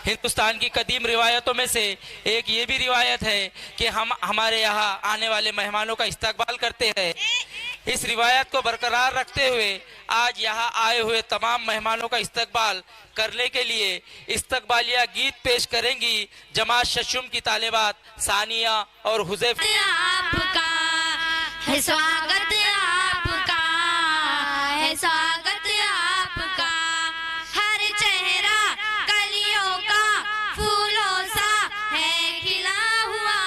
हिंदुस्तान की कदीम रिवायतों में से एक ये भी रिवायत है कि हम हमारे यहाँ आने वाले मेहमानों का इस्तकबाल करते हैं। इस रिवायत को बरकरार रखते हुए आज यहाँ आए हुए तमाम मेहमानों का इस्तकबाल करने के लिए इस्तकबालिया गीत पेश करेंगी जमात शशुम की तालिबात सानिया और हुज़ैफ। आपका है स्वागत, आपका है स्वागत, आपका हर चेहरा कलियों का फूलों सा है खिला हुआ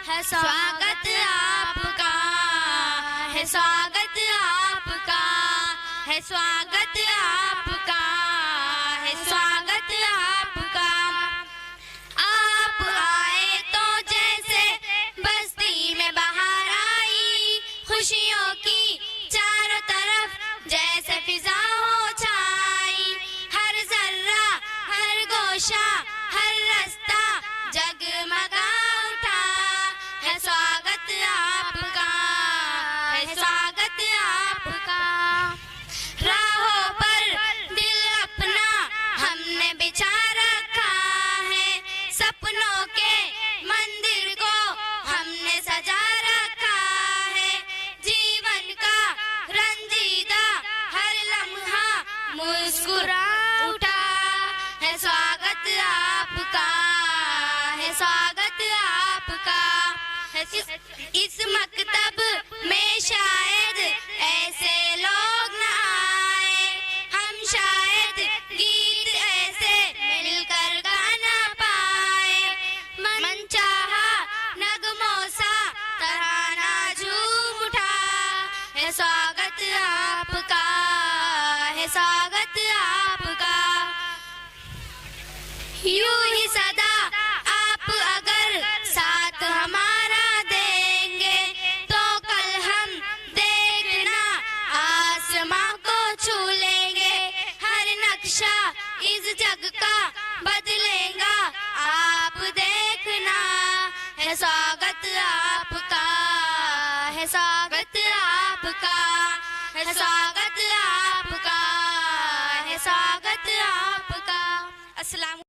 है। स्वागत आपका है, स्वागत आपका है, स्वागत आपका है, स्वागत आपका। आप आए तो जैसे बस्ती में बाहर आई, खुशियों की चारों तरफ जैसे फिजा हो छाई। हर जर्रा हर गोशा हर रास्ता जगमगा उठा है। स्वागत आपका है, स्वागत आपका। राहों पर दिल अपना हमने बिछा रखा है, सपनों के मंदिर को हमने सजा रखा है। जीवन का रंजीदा हर लम्हा मुस्कुरा उठा है। स्वागत आपका है, स्वागत आपका है। इस मकतब में शायद ऐसे लोग न आए, हम शायद गीत ऐसे मिलकर गाना पाए। मन चाहा नगमों सा तराना झूम उठा है। स्वागत आपका है, स्वागत आपका। यूं ही सदा आप अगर साथ हमारा देंगे तो कल हम देखना आसमां को छू लेंगे। हर नक्शा इस जग का बदलेगा आप देखना है। स्वागत आपका है, स्वागत आपका है, स्वागत आपका है, स्वागत आपका। अस्सलाम।